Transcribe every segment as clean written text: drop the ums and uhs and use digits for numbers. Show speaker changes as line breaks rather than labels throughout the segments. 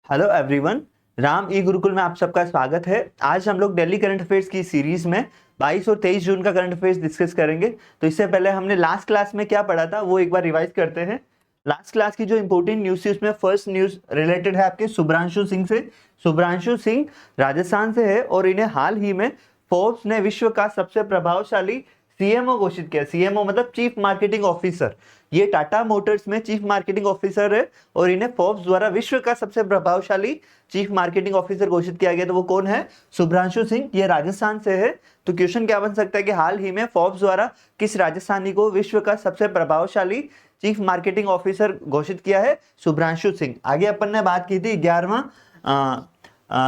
Hello everyone. Ram e Gurukul में आप सबका स्वागत है। आज हम लोग दिल्ली करंट अफेयर्स की सीरीज में 22 और 23 जून का करंट अफेयर्स डिस्कस करेंगे। तो इससे पहले हमने लास्ट क्लास में क्या पढ़ा था वो एक बार रिवाइज करते हैं। लास्ट क्लास की जो इंपॉर्टेंट न्यूज थी उसमें फर्स्ट न्यूज रिलेटेड है आपके शुभ्रांशु सिंह से। शुभ्रांशु सिंह राजस्थान से है और इन्हें हाल ही में फोर्ब्स ने विश्व का सबसे प्रभावशाली सीएमओ घोषित किया। सीएमओ मतलब चीफ मार्केटिंग ऑफिसर। ये टाटा मोटर्स में चीफ मार्केटिंग ऑफिसर है और इन्हें फोर्ब्स द्वारा विश्व का सबसे प्रभावशाली चीफ मार्केटिंग ऑफिसर घोषित किया गया। तो वो कौन है? शुभ्रांशु सिंह। ये राजस्थान से है। तो क्वेश्चन क्या बन सकता है कि हाल ही में फोर्ब्स द्वारा किस राजस्थानी को विश्व का सबसे प्रभावशाली चीफ मार्केटिंग ऑफिसर घोषित किया है? शुभ्रांशु सिंह। आगे अपन ने बात की थी 11वां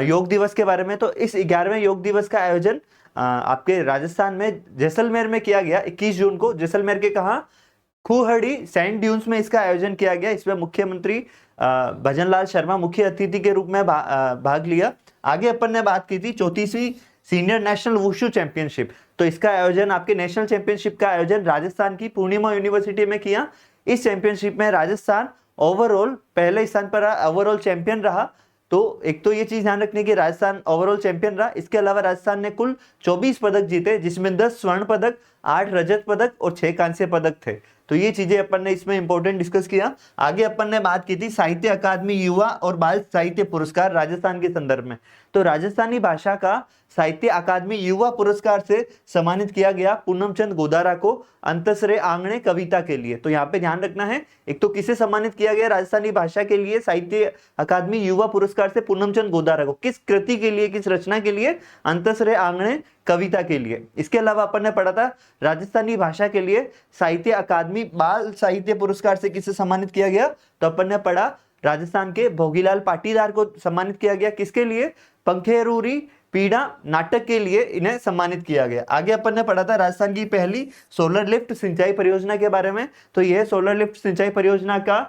योग दिवस के बारे में। तो इस 11वें योग दिवस का आयोजन आपके राजस्थान में जैसलमेर में किया गया 21 जून को। जैसलमेर के कहा खूहड़ी सैंड ड्यून्स में इसका आयोजन किया गया। इसमें मुख्यमंत्री भजनलाल शर्मा मुख्य अतिथि के रूप में भाग लिया। आगे अपन ने बात की थी 34वीं सीनियर नेशनल वुशु चैंपियनशिप। तो इसका आयोजन आपके नेशनल चैंपियनशिप का आयोजन राजस्थान की पूर्णिमा यूनिवर्सिटी में किया। इस चैंपियनशिप में राजस्थान ओवरऑल पहले स्थान पर ओवरऑल चैंपियन रहा। तो एक तो ये चीज ध्यान रखने की राजस्थान ओवरऑल चैंपियन रहा। इसके अलावा राजस्थान ने कुल 24 पदक जीते जिसमें 10 स्वर्ण पदक, 8 रजत पदक और 6 कांस्य पदक थे। तो ये चीजें अपन ने इसमें इंपॉर्टेंट डिस्कस किया। आगे अपन ने बात की थी साहित्य अकादमी युवा और बाल साहित्य पुरस्कार राजस्थान के संदर्भ में। तो राजस्थानी भाषा का साहित्य अकादमी युवा पुरस्कार से सम्मानित किया गया पूनम चंद गोदारा को अंतसरे आंगणे कविता के लिए। तो यहाँ पे ध्यान रखना है, एक तो किसे सम्मानित किया गया राजस्थानी भाषा के लिए साहित्य अकादमी युवा पुरस्कार से पूनम चंद गोदारा को, किस कृति के लिए, किस रचना के लिए? अंतसरे आंगणे कविता के लिए। इसके अलावा अपन ने पढ़ा था राजस्थानी भाषा के लिए साहित्य अकादमी बाल साहित्य पुरस्कार से किसे सम्मानित किया गया? तो अपन ने पढ़ा राजस्थान के भोगीलाल पाटीदार को सम्मानित किया गया। किसके लिए? पंखेरूरी पीड़ा नाटक के लिए इन्हें सम्मानित किया गया। आगे अपन ने पढ़ा था राजस्थान की पहली सोलर लिफ्ट सिंचाई परियोजना के बारे में। तो यह सोलर लिफ्ट सिंचाई परियोजना का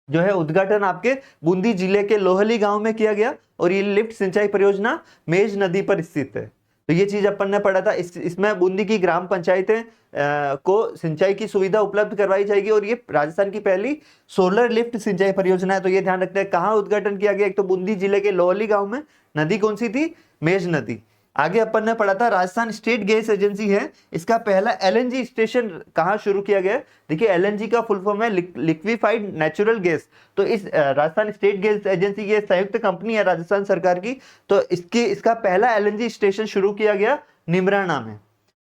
जो है उद्घाटन आपके बूंदी जिले के लोहली गांव में किया गया और ये लिफ्ट सिंचाई परियोजना मेज नदी पर स्थित है। तो ये चीज अपन ने पढ़ा था। इसमें बूंदी की ग्राम पंचायतें को सिंचाई की सुविधा उपलब्ध करवाई जाएगी और ये राजस्थान की पहली सोलर लिफ्ट सिंचाई परियोजना है। तो ये ध्यान रखते हैं कहाँ उद्घाटन किया गया? एक तो बूंदी जिले के लोहली गांव में। नदी कौन सी थी? मेज नदी। आगे अपन ने पढ़ा था राजस्थान स्टेट गैस एजेंसी है, इसका पहला एलएनजी स्टेशन कहाँ शुरू किया गया? देखिए एलएनजी का फुल फॉर्म है लिक्विफाइड नेचुरल गैस। तो इस राजस्थान स्टेट गैस एजेंसी की संयुक्त कंपनी है राजस्थान सरकार की। तो इसका पहला एलएनजी स्टेशन शुरू किया गया निमराना में।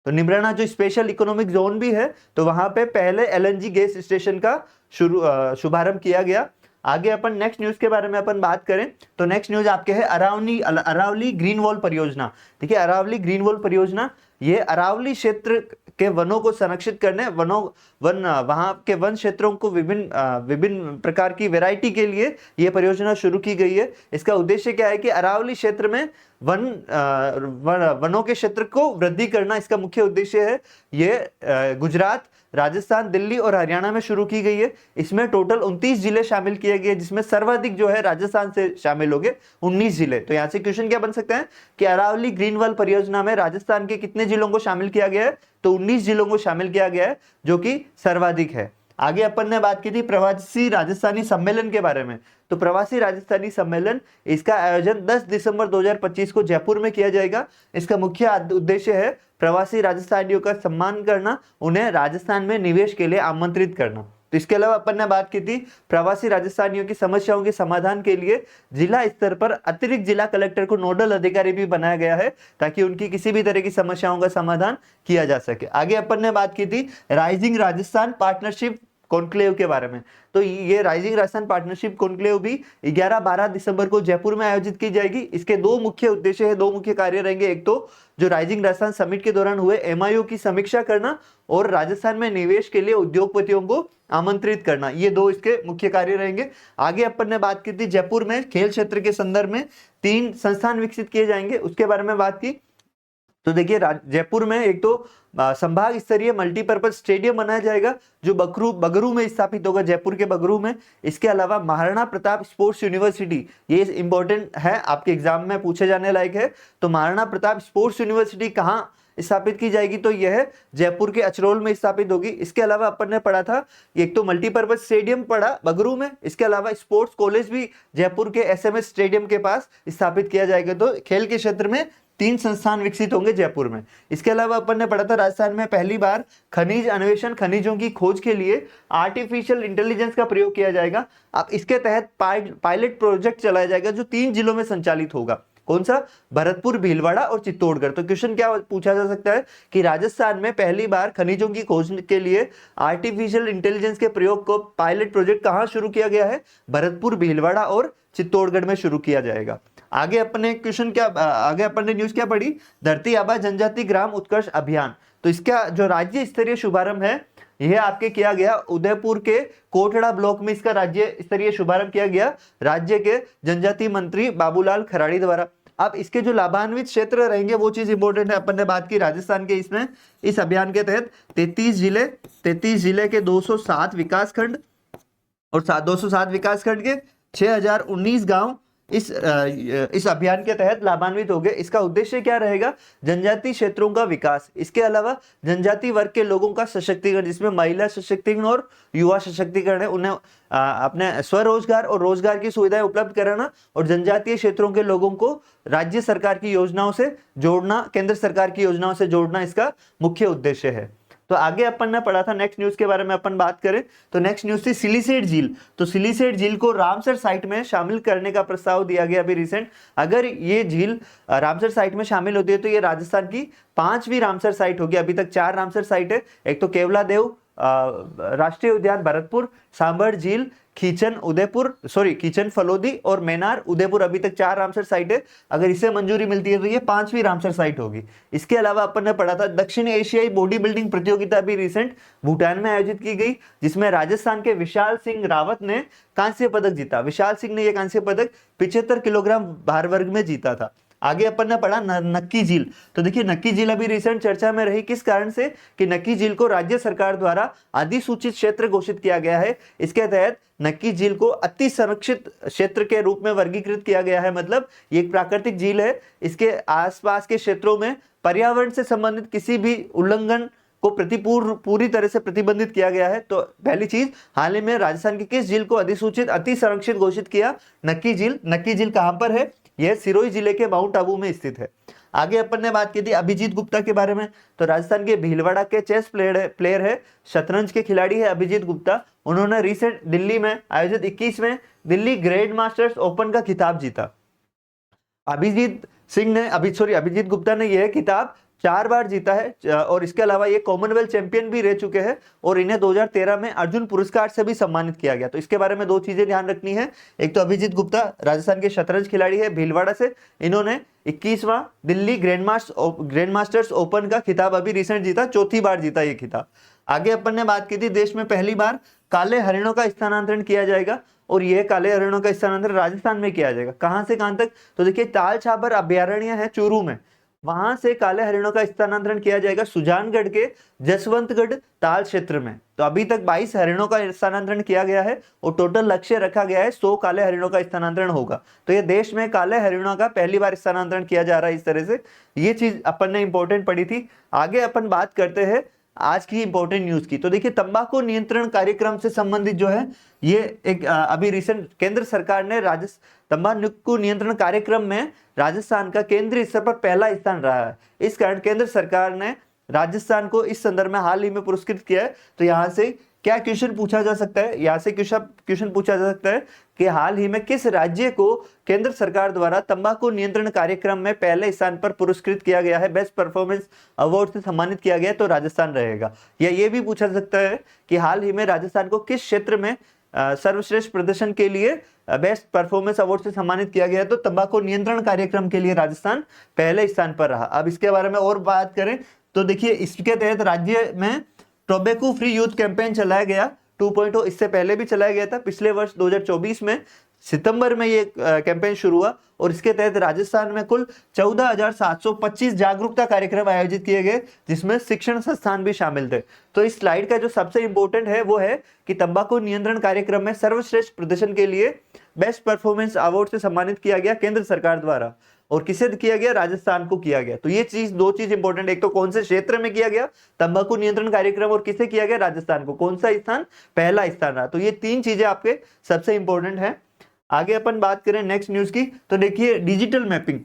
तो निमराना जो स्पेशल इकोनॉमिक जोन भी है तो वहां पे पहले एलएनजी गैस स्टेशन का शुभारंभ किया गया। आगे अपन नेक्स्ट न्यूज के बारे में अपन बात करें तो नेक्स्ट न्यूज आपके है अरावली ग्रीन वॉल परियोजना। देखिए अरावली ग्रीन वॉल परियोजना ये अरावली क्षेत्र के वनों को संरक्षित करने वहां के वन क्षेत्रों को विभिन्न प्रकार की वैरायटी के लिए ये परियोजना शुरू की गई है। इसका उद्देश्य क्या है कि अरावली क्षेत्र में वनों के क्षेत्र को वृद्धि करना इसका मुख्य उद्देश्य है। ये गुजरात, राजस्थान, दिल्ली और हरियाणा में शुरू की गई है। इसमें टोटल 29 जिले शामिल किए गए जिसमें सर्वाधिक जो है राजस्थान से शामिल हो गए 19 जिले। तो यहाँ से क्वेश्चन क्या बन सकता है कि अरावली ग्रीन वॉल परियोजना में राजस्थान के कितने जिलों को शामिल किया गया है? तो 19 जिलों को शामिल किया गया है जो कि सर्वाधिक है। आगे अपन ने बात की थी प्रवासी राजस्थानी सम्मेलन के बारे में। तो प्रवासी राजस्थानी सम्मेलन इसका आयोजन 10 दिसंबर 2025 को जयपुर में किया जाएगा। इसका मुख्य उद्देश्य है प्रवासी राजस्थानियों का सम्मान करना, उन्हें राजस्थान में निवेश के लिए आमंत्रित करना। तो इसके अलावा अपन ने बात की थी प्रवासी राजस्थानियों की समस्याओं के समाधान के लिए जिला स्तर पर अतिरिक्त जिला कलेक्टर को नोडल अधिकारी भी बनाया गया है ताकि उनकी किसी भी तरह की समस्याओं का समाधान किया जा सके। आगे अपन ने बात की थी राइजिंग राजस्थान पार्टनरशिप कॉन्क्लेव के बारे में। तो ये राइजिंग राजस्थान पार्टनरशिप कॉन्क्लेव भी 11-12 दिसंबर को जयपुर में आयोजित की जाएगी। इसके दो मुख्य उद्देश्य है, दो मुख्य कार्य रहेंगे। एक तो जो राइजिंग राजस्थान समिट के दौरान हुए एमआईओ की समीक्षा करना और राजस्थान में निवेश के लिए उद्योगपतियों को आमंत्रित करना, ये दो इसके मुख्य कार्य रहेंगे। आगे अपन ने बात की थी जयपुर में खेल क्षेत्र के संदर्भ में 3 संस्थान विकसित किए जाएंगे, उसके बारे में बात की। तो देखिए जयपुर में एक तो संभाग स्तरीय मल्टीपर्पज स्टेडियम बनाया जाएगा जो बगरू में स्थापित होगा, जयपुर के बगरू में। इसके अलावा महाराणा प्रताप स्पोर्ट्स यूनिवर्सिटी, ये इंपॉर्टेंट है, आपके एग्जाम में पूछे जाने लायक है। तो महाराणा प्रताप स्पोर्ट्स यूनिवर्सिटी कहाँ स्थापित की जाएगी तो यह जयपुर के अचरोल में स्थापित होगी। इसके अलावा अपन ने पढ़ा था, एक तो मल्टीपर्पज स्टेडियम पढ़ा बगरू में, इसके अलावा स्पोर्ट्स कॉलेज भी जयपुर के एसएमएस स्टेडियम के पास स्थापित किया जाएगा। तो खेल के क्षेत्र में 3 संस्थान विकसित होंगे जयपुर में। इसके अलावा अपन ने पढ़ा था राजस्थान में पहली बार खनिज अन्वेषण, खनिजों की खोज के लिए आर्टिफिशियल इंटेलिजेंस का प्रयोग किया जाएगा। अब इसके तहत पायलट प्रोजेक्ट चलाया जाएगा जो 3 जिलों में संचालित होगा। कौन सा? भरतपुर, भीलवाड़ा और चित्तौड़गढ़। तो क्वेश्चन क्या पूछा जा सकता है कि राजस्थान में पहली बार खनिजों की खोज के लिए आर्टिफिशियल इंटेलिजेंस के प्रयोग को पायलट प्रोजेक्ट कहां शुरू किया गया है? भरतपुर, भीलवाड़ा और चित्तौड़गढ़ में शुरू किया जाएगा। आगे अपन ने न्यूज क्या पढ़ी? धरती आबा जनजाति ग्राम उत्कर्ष अभियान। तो इसका जो राज्य स्तरीय शुभारंभ है यह आपके किया गया उदयपुर के कोटड़ा ब्लॉक में, इसका राज्य स्तरीय शुभारंभ किया गया राज्य के जनजाति मंत्री बाबूलाल खराड़ी द्वारा। अब इसके जो लाभान्वित क्षेत्र रहेंगे वो चीज इंपॉर्टेंट है। अपन ने बात की राजस्थान के इसमें इस अभियान के तहत 33 जिले के 207 विकासखंड और 207 विकासखंड के 6019 गांव इस अभियान के तहत लाभान्वित हो गए। इसका उद्देश्य क्या रहेगा? जनजाति क्षेत्रों का विकास, इसके अलावा जनजाति वर्ग के लोगों का सशक्तिकरण, जिसमें महिला सशक्तिकरण और युवा सशक्तिकरण है, उन्हें अपने स्वरोजगार और रोजगार की सुविधाएं उपलब्ध कराना और जनजातीय क्षेत्रों के लोगों को राज्य सरकार की योजनाओं से जोड़ना, केंद्र सरकार की योजनाओं से जोड़ना इसका मुख्य उद्देश्य है। तो आगे अपन ने पढ़ा था, नेक्स्ट न्यूज के बारे में अपन बात करें तो नेक्स्ट न्यूज थी सिलीसेट झील। तो सिलीसेट झील को रामसर साइट में शामिल करने का प्रस्ताव दिया गया अभी रिसेंट। अगर ये झील रामसर साइट में शामिल होती है तो ये राजस्थान की 5वीं रामसर साइट होगी। अभी तक 4 रामसर साइट है, एक तो केवला देव राष्ट्रीय उद्यान भरतपुर, सांभर झील, खीचन फलोदी और मैनार उदयपुर। अभी तक 4 रामसर साइट है। अगर इसे मंजूरी मिलती है तो ये 5वीं रामसर साइट होगी। इसके अलावा अपन ने पढ़ा था दक्षिण एशियाई बॉडी बिल्डिंग प्रतियोगिता अभी रिसेंट भूटान में आयोजित की गई, जिसमें राजस्थान के विशाल सिंह रावत ने कांस्य पदक जीता। विशाल सिंह ने यह कांस्य पदक 75 किलोग्राम भार वर्ग में जीता था। आगे अपन ने पढ़ा नक्की झील। तो देखिए नक्की झील अभी रिसेंट चर्चा में रही, किस कारण से कि नक्की झील को राज्य सरकार द्वारा अधिसूचित क्षेत्र घोषित किया गया है। इसके तहत नक्की झील को अति संरक्षित क्षेत्र के रूप में वर्गीकृत किया गया है। मतलब ये एक प्राकृतिक झील है, इसके आसपास के क्षेत्रों में पर्यावरण से संबंधित किसी भी उल्लंघन को पूरी तरह से प्रतिबंधित किया गया है। तो पहली चीज, हाल ही में राजस्थान की किस झील को अधिसूचित अति संरक्षित घोषित किया? नक्की झील। नक्की झील कहां पर है? यह सिरोही जिले के माउंट आबू में स्थित है। आगे अपन ने बात की थी अभिजीत गुप्ता के बारे में। तो राजस्थान के भीलवाड़ा के चेस प्लेयर है, शतरंज के खिलाड़ी है अभिजीत गुप्ता। उन्होंने रिसेंट दिल्ली में आयोजित 21वें दिल्ली ग्रैंड मास्टर्स ओपन का खिताब जीता। अभिजीत गुप्ता ने यह खिताब 4 बार जीता है और इसके अलावा ये कॉमनवेल्थ चैंपियन भी रह चुके हैं और इन्हें 2013 में अर्जुन पुरस्कार से भी सम्मानित किया गया। तो इसके बारे में 2 चीजें ध्यान रखनी है। एक तो अभिजीत गुप्ता राजस्थान के शतरंज खिलाड़ी है भीलवाड़ा से, इन्होंने 21वां दिल्ली ग्रैंड मास्टर्स ओपन का खिताब अभी रिसेंट जीता, 4थी बार जीता ये खिताब। आगे अपन ने बात की थी देश में पहली बार काले हरिणों का स्थानांतरण किया जाएगा और यह काले हरिणों का स्थानांतरण राजस्थान में किया जाएगा। कहां से कहां तक? तो देखिए ताल छाबर अभ्यारण्य है चूरू में, वहां से काले हरिणों का स्थानांतरण किया जाएगा सुजानगढ़ के जसवंतगढ़ ताल क्षेत्र में। तो अभी तक 22 हरिणों का स्थानांतरण किया गया है और टोटल लक्ष्य रखा गया है 100 काले हरिणों का स्थानांतरण होगा। तो ये देश में काले हरिणों का पहली बार स्थानांतरण किया जा रहा है। इस तरह से ये चीज अपन ने इंपॉर्टेंट पढ़ी थी। आगे अपन बात करते हैं आज की इंपॉर्टेंट न्यूज की। तो देखिए तंबाकू नियंत्रण कार्यक्रम से संबंधित जो है ये एक अभी रिसेंट केंद्र सरकार ने तंबाकू नियंत्रण कार्यक्रम में राजस्थान का केंद्रीय स्तर पर पहला स्थान रहा है। इस कारण केंद्र सरकार ने राजस्थान को इस संदर्भ में हाल ही में पुरस्कृत किया है। तो यहाँ से क्या क्वेश्चन पूछा जा सकता है? यहाँ से क्वेश्चन पूछा जा सकता है कि हाल ही में किस राज्य को केंद्र सरकार द्वारा तंबाकू नियंत्रण कार्यक्रम में पहले स्थान पर पुरस्कृत किया गया है, बेस्ट परफॉर्मेंस अवार्ड से सम्मानित किया गया है? तो राजस्थान रहेगा। या ये भी पूछा जा सकता है कि हाल ही में राजस्थान को किस क्षेत्र में सर्वश्रेष्ठ प्रदर्शन के लिए बेस्ट परफॉर्मेंस अवार्ड से सम्मानित किया गया है? तो तंबाकू नियंत्रण कार्यक्रम के लिए राजस्थान पहले स्थान पर रहा। अब इसके बारे में और बात करें तो देखिए इसके तहत राज्य में टोबैको फ्री यूथ कैंपेन चलाया गया 2.0। इससे पहले भी चलाया गया था, पिछले वर्ष 2024 में सितंबर में ये कैंपेन शुरू हुआ और इसके तहत राजस्थान में कुल 14,725 जागरूकता कार्यक्रम आयोजित किए गए, जिसमें शिक्षण संस्थान भी शामिल थे। तो इस स्लाइड का जो सबसे इंपॉर्टेंट है वो है कि तंबाकू नियंत्रण कार्यक्रम में सर्वश्रेष्ठ प्रदर्शन के लिए बेस्ट परफॉर्मेंस अवार्ड से सम्मानित किया गया केंद्र सरकार द्वारा। और किसे किया गया, राजस्थान को किया गया। तो ये चीज, दो चीज इंपॉर्टेंट, एक तो कौन से क्षेत्र में किया गया तंबाकू नियंत्रण कार्यक्रम, और किसे किया गया, राजस्थान को। कौन सा स्थान, पहला स्थान रहा। तो ये तीन चीजें आपके सबसे इंपॉर्टेंट है। आगे अपन बात करें नेक्स्ट न्यूज की, तो देखिए डिजिटल मैपिंग।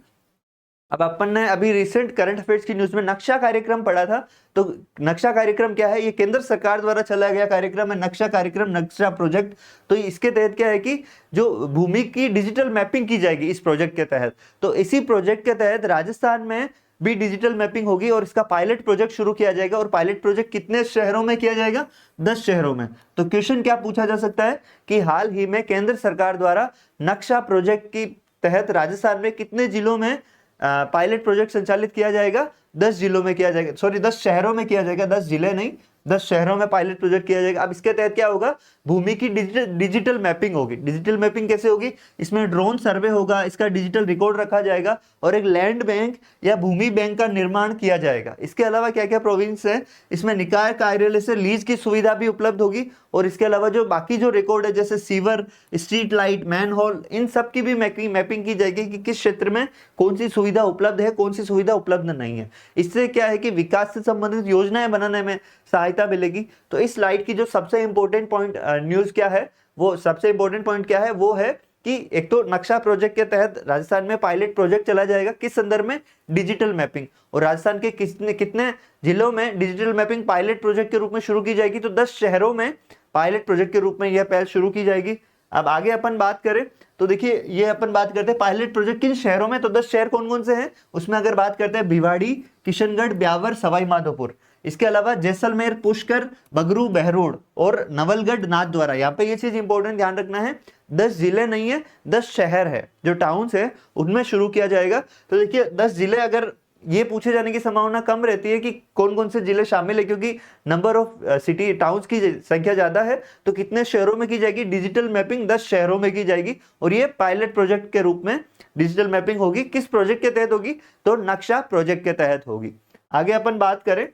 अब अपन ने अभी रिसेंट करंट अफेयर्स की न्यूज में नक्शा कार्यक्रम पढ़ा था। तो नक्शा कार्यक्रम क्या है, ये केंद्र सरकार द्वारा चलाया गया कार्यक्रम है, नक्शा कार्यक्रम, नक्शा प्रोजेक्ट। तो इसके तहत क्या है कि जो भूमि की डिजिटल मैपिंग की जाएगी इस प्रोजेक्ट के तहत। तो इसी प्रोजेक्ट के तहत राजस्थान में भी डिजिटल मैपिंग होगी और इसका पायलट प्रोजेक्ट शुरू किया जाएगा। और पायलट प्रोजेक्ट कितने शहरों में किया जाएगा, 10 शहरों में। तो क्वेश्चन क्या पूछा जा सकता है कि हाल ही में केंद्र सरकार द्वारा नक्शा प्रोजेक्ट की तहत राजस्थान में कितने जिलों में पायलट प्रोजेक्ट संचालित किया जाएगा, 10 जिलों में किया जाएगा, सॉरी 10 शहरों में किया जाएगा, 10 जिले नहीं, 10 शहरों में पायलट प्रोजेक्ट किया जाएगा। अब इसके तहत क्या होगा, भूमि की डिजिटल मैपिंग होगी। डिजिटल मैपिंग कैसे होगी, इसमें ड्रोन सर्वे होगा, इसका डिजिटल रिकॉर्ड रखा जाएगा और एक लैंड बैंक या भूमि बैंक का निर्माण किया जाएगा। इसके अलावा क्या क्या प्रोविंस है, इसमें निकाय कार्यालय से लीज की सुविधा भी उपलब्ध होगी। और इसके अलावा जो बाकी जो रिकॉर्ड है जैसे sewer, street light, manhole, इन सब की भी मैपिंग की जाएगी कि किस क्षेत्र में कौन सी सुविधा उपलब्ध है, कौन सी सुविधा उपलब्ध नहीं है। इससे क्या है कि विकास से संबंधित योजनाएं बनाने में सहायता मिलेगी। तो इस स्लाइड की जो सबसे इंपॉर्टेंट पॉइंट न्यूज क्या है, वो सबसे इंपॉर्टेंट पॉइंट क्या है, वो है कि एक तो नक्शा प्रोजेक्ट के तहत राजस्थान में पायलट प्रोजेक्ट चला जाएगा, किस संदर्भ में, डिजिटल मैपिंग। और राजस्थान के कितने जिलों में डिजिटल मैपिंग पायलट प्रोजेक्ट के रूप में शुरू की जाएगी, तो 10 शहरों में पायलट प्रोजेक्ट के रूप में यह पहल शुरू की जाएगी। अब आगे अपन बात करें तो देखिए, ये अपन बात करते हैं पायलट प्रोजेक्ट किन शहरों में, तो 10 शहर कौन कौन से हैं उसमें अगर बात करते हैं, भिवाड़ी, किशनगढ़, ब्यावर, सवाई माधोपुर। इसके अलावा जैसलमेर, पुष्कर, बगरू, बहरोड और नवलगढ़, नाथद्वारा। यहाँ पे ये चीज इंपॉर्टेंट ध्यान रखना है, 10 जिले नहीं है, 10 शहर है, जो टाउन्स है उनमें शुरू किया जाएगा। तो देखिए 10 जिले, अगर ये पूछे जाने की संभावना कम रहती है कि कौन कौन से जिले शामिल है, क्योंकि नंबर ऑफ सिटी टाउन्स की संख्या ज्यादा है। तो कितने शहरों में की जाएगी डिजिटल मैपिंग, 10 शहरों में की जाएगी। और ये पायलट प्रोजेक्ट के रूप में डिजिटल मैपिंग होगी। किस प्रोजेक्ट के तहत होगी, तो नक्शा प्रोजेक्ट के तहत होगी। आगे अपन बात करें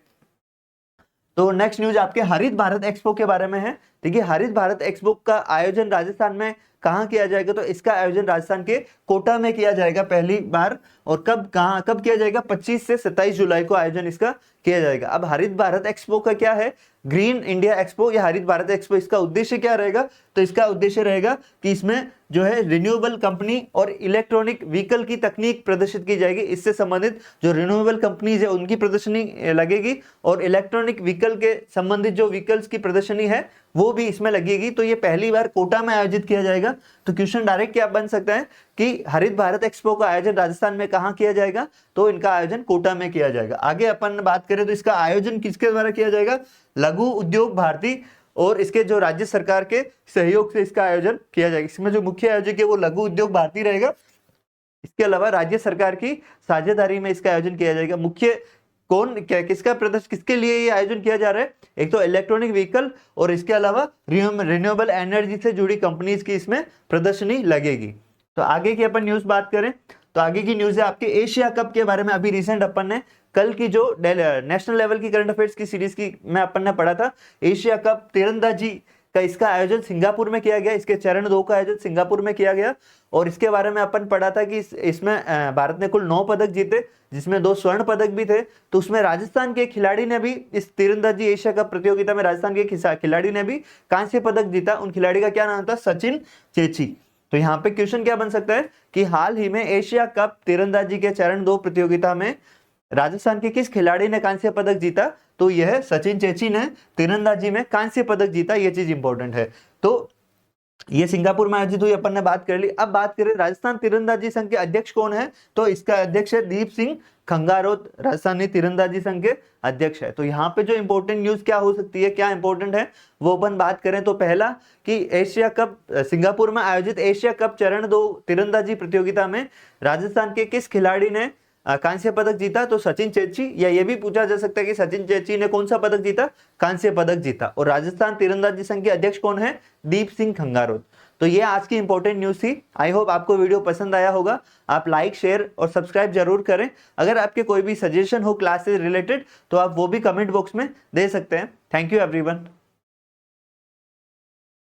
तो नेक्स्ट न्यूज आपके हरित भारत एक्सपो के बारे में है। देखिए हरित भारत एक्सपो का आयोजन राजस्थान में कहाँ किया जाएगा, तो इसका आयोजन राजस्थान के कोटा में किया जाएगा पहली बार। और कब किया जाएगा, 25 से 27 जुलाई को आयोजन इसका किया जाएगा। अब हरित भारत एक्सपो का क्या है, ग्रीन इंडिया एक्सपो या हरित भारत एक्सपो, इसका उद्देश्य क्या रहेगा, तो इसका उद्देश्य रहेगा कि इसमें जो है रिन्यूएबल कंपनी और इलेक्ट्रॉनिक व्हीकल की तकनीक प्रदर्शित की जाएगी। इससे संबंधित जो रिन्यूएबल कंपनीज है उनकी प्रदर्शनी लगेगी और इलेक्ट्रॉनिक व्हीकल के संबंधित जो व्हीकल्स की प्रदर्शनी है वो भी इसमें लगेगी। तो ये पहली बार कोटा में आयोजित किया जाएगा। तो क्वेश्चन डायरेक्ट क्या बन सकता है कि हरित भारत एक्सपो का आयोजन राजस्थान में कहाँ किया जाएगा, तो इनका आयोजन कोटा में किया जाएगा। आगे अपन बात करें तो इसका आयोजन किसके द्वारा किया जाएगा, लघु उद्योग भारती और इसके जो राज्य सरकार के सहयोग से इसका आयोजन किया जाएगा। इसमें जो मुख्य आयोजक है वो लघु उद्योग भारती रहेगा। इसके अलावा राज्य सरकार की साझेदारी में इसका आयोजन किया जाएगा। मुख्य कौन क्या किसका प्रदर्शन, किसके लिए ये आयोजन किया जा रहा है, एक तो इलेक्ट्रॉनिक व्हीकल और इसके अलावा रिन्यूएबल एनर्जी से जुड़ी कंपनीज की इसमें प्रदर्शनी लगेगी। तो आगे की अपन न्यूज बात करें तो आगे की न्यूज है आपके एशिया कप के बारे में। अभी रिसेंट अपन ने कल की जो नेशनल लेवल की करंट अफेयर्स की सीरीज की में अपन ने पढ़ा था, एशिया कप तीरंदाजी का इसका आयोजन सिंगापुर में किया गया। इसके चरण 2 का आयोजन सिंगापुर में किया गया और इसके बारे में अपन पढ़ा था कि इसमें भारत ने कुल 9 पदक जीते, जिसमें 2 स्वर्ण पदक भी थे। तो उसमें राजस्थान के खिलाड़ी ने भी, इस तीरंदाजी एशिया कप प्रतियोगिता में राजस्थान के खिलाड़ी ने भी कांस्य पदक जीता। उन खिलाड़ी का क्या नाम था, सचिन चेची। तो यहाँ पे क्वेश्चन क्या बन सकता है कि हाल ही में एशिया कप तीरंदाजी के चरण 2 प्रतियोगिता में राजस्थान के किस खिलाड़ी ने कांस्य पदक जीता, तो यह सचिन चेची ने तीरंदाजी में कांस्य पदक जीता। ये चीज इंपॉर्टेंट है। तो ये सिंगापुर में आयोजित हुई, अपन ने बात कर ली। अब बात करें राजस्थान तीरंदाजी संघ के अध्यक्ष कौन है, तो इसका अध्यक्ष है दीप सिंह खंगारोत, राजस्थानी तीरंदाजी संघ के अध्यक्ष है। तो यहाँ पे जो इंपॉर्टेंट न्यूज क्या हो सकती है, क्या इंपॉर्टेंट है वो अपन बात करें तो पहला कि एशिया कप सिंगापुर में आयोजित एशिया कप चरण 2 तीरंदाजी प्रतियोगिता में राजस्थान के किस खिलाड़ी ने कांस्य पदक जीता, तो सचिन चेची। या ये भी पूछा जा सकता है कि सचिन चेची ने कौन सा पदक जीता, कांस्य पदक जीता। और राजस्थान तीरंदाजी संघ के अध्यक्ष कौन है, दीप सिंह खंगारोत। तो ये आज की इंपॉर्टेंट न्यूज थी। आई होप आपको वीडियो पसंद आया होगा। आप लाइक, शेयर और सब्सक्राइब जरूर करें। अगर आपके कोई भी सजेशन हो क्लास से रिलेटेड तो आप वो भी कमेंट बॉक्स में दे सकते हैं। Thank you everyone.